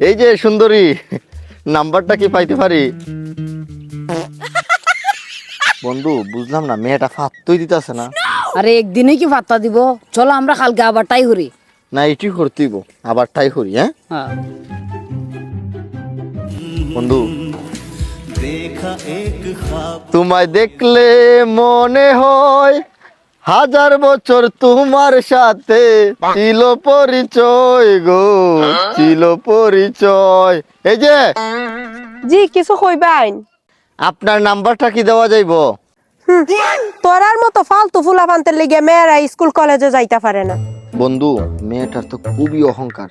এই যে সুন্দরী, নাম্বারটা কি পাইতে পারি? বন্ধু বুঝলাম না, মেয়েটা ফাত্তই দিতেছে না। আরে একদিনই কি পাত্তা দিব, চলো আমরা কালকে আবার টাই করি। না এটি করতেইব, আবার ট্রাই করি। হ্যাঁ হ্যাঁ বন্ধু, তোমায় দেখলে মনে হয় হাজার বছর তোমার সাথে ছিল পরিচয় গো, ছিল পরিচয়। এই যে জি কিছু কইবাইন? আপনার নাম্বারটা কি দেওয়া যাইব? তোরার মতো ফালতু ফুলা ফান্তের লিগে মেয়েরা স্কুল কলেজে যাইতে পারে না। বন্ধু মেয়েটার তো খুবই অহংকার,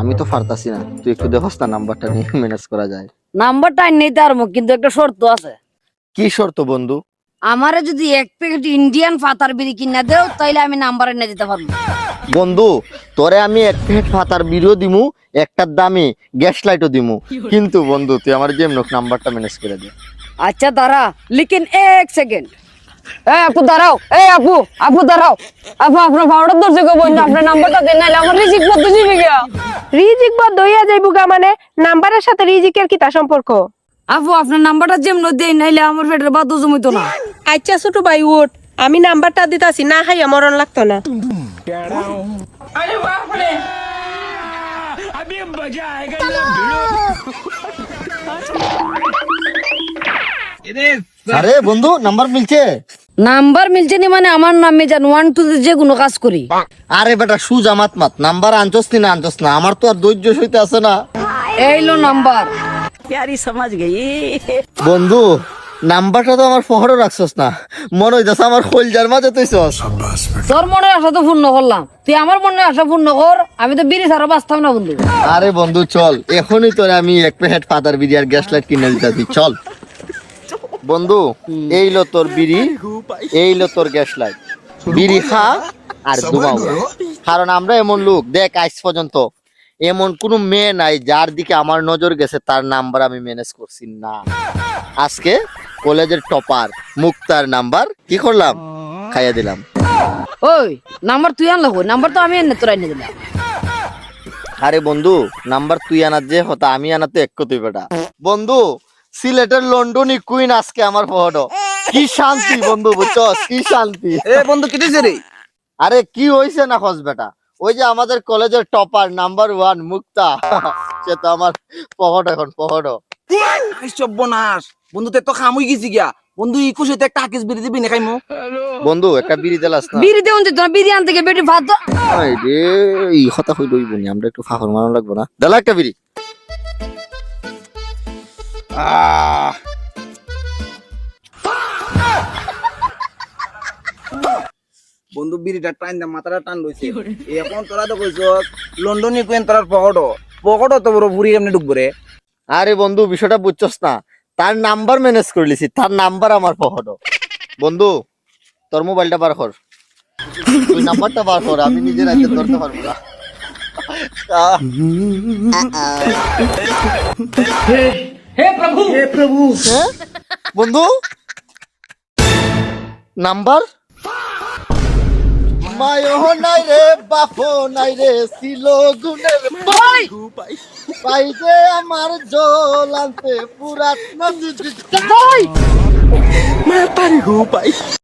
আমি তো পারতাছি না, তুই একটু দেখোস না নাম্বারটা নিয়ে ম্যানেজ করা যায়। নাম্বারটা নিতে পারবো, কিন্তু একটা শর্ত আছে। কি শর্ত বন্ধু? আমারে যদি 1 প্যাকেট ইন্ডিয়ান ফাতার বিড়ি কিনা দেও, তাইলে আমি নাম্বার এনে দিতে পারবো। বন্ধু তোরে আমি 1 প্যাকেট ফাতার বিড়িও দিমু, একটার দামি গ্যাস লাইটও দিমু, কিন্তু বন্ধু তুই আমার যেমনক নাম্বারটা ম্যানেজ করে দে। আচ্ছা দাঁড়া, লেকিন 1 সেকেন্ড। এই আপু দাঁড়াও, এই আপু, আপু দাঁড়াও। আপু আপনার ভাড়াটা দর্শে গো বন্ধু, আপনার নাম্বারটা দেন, নাইলে আমার রিজিক বদ্ধ যাবে গিয়া। রিজিক বদ্ধ হইয়া যাইবো গা মানে? নাম্বারের সাথে রিজিকের কি তা সম্পর্ক? আপু আপনার নাম্বারটা যেমন দেই, নাইলে আমার পেটের বাদ জমিতো না। আচ্ছা ছোট ভাই উঠ, আমি নাম্বারটা দিতাছি, না খাইয়া মরণ লাগতো না। আরে বন্ধু নাম্বার মিলছে? নাম্বার মিলছে নি মানে আমার নামে জান 1 2 যে কোনো কাজ করি। আরে বেটা সুজা মাত মাত, নাম্বার আনছস নি না আনছস না, আমার তো আর ধৈর্য সইতে আছে না। এই লো নাম্বার। বন্ধু নাম্বারটা তো আমার ফহরও রাখছস না, মনে হইতাছে আমার খোলজার মাঝে তুইছস। তোর মনে আশা তো পূর্ণ করলাম, তুই আমার মনে আশা পূর্ণ কর, আমি তো বিড়ি ছাড়া বাঁচতাম না বন্ধু। আরে বন্ধু চল, এখনই তোরে আমি 1 প্যাকেট ফাতার বিড়ি আর গ্যাস লাইট কিনে দিতাছি, চল। বন্ধু এই লো তোর বিড়ি, এই লো তোর গ্যাস লাইট, বিড়ি খা আর ঘুমাও। কারণ আমরা এমন লোক, দেখ আজ পর্যন্ত এমন কোনো মেয়ে নাই যার দিকে আমার নজর গেছে তার নাম্বার আমি ম্যানেজ করছি না। আজকে কলেজের টপার মুক্তার নাম্বার কি করলাম, খাইয়া দিলাম। ওই নাম্বার তুই আনলো কই? নাম্বার তো আমি এনে তোরা এনে দিলাম। আরে বন্ধু নাম্বার তুই আনার যে হতা, আমি আনাতে এক কতই বেটা। বন্ধু সিলেটের লন্ডনী কুইন আজকে আমার ফটো, কি শান্তি বন্ধু, বুঝছস কি শান্তি। এ বন্ধু কি দিছে রে? আরে কি হইছে না খোঁজ বেটা, ওই যে আমাদের কলেজের টপার নাম্বার 1 মুক্তা, সে তো আমার ফটো, এখন ফটো। আই সর্বনাশ বন্ধু, তে তো খাম হই গেছি গিয়া বন্ধু। ই খুশিতে একটা আকিস বিড়ি দিবি না খাইমু? বন্ধু একটা বিড়ি দিলাস না? বিড়ি দেউন দিত না, বিড়ি আনতে গিয়ে বেটি ভাত দাও। আই রে এই কথা কই লইব নি, আমরা একটু ফাফর মারন লাগবো না, দিলা একটা বিড়ি। বন্ধু বিড়িটা টান দা, মাথাটা টান লইছে। এখন তোরা তো কইছ লন্ডনে কোন তোরার পকেটও পকেটও তো বড় ভুরি এমনি ঢুকবো রে। আরে বন্ধু বিষয়টা বুঝছস না, তার নাম্বার ম্যানেজ করে লিছি, তার নাম্বার আমার ফটো। বন্ধু তোর মোবাইলটা বার কর, তুই নাম্বারটা বার কর, আমি নিজের হাতে ধরতে পারবো না। হে প্রভু, হ্যাঁ বন্ধু নাম্বার মায়ো নাই রে বাপো নাই রে, ছিল গুণের পাই যে আমার জল আনতে পুরাত নদী।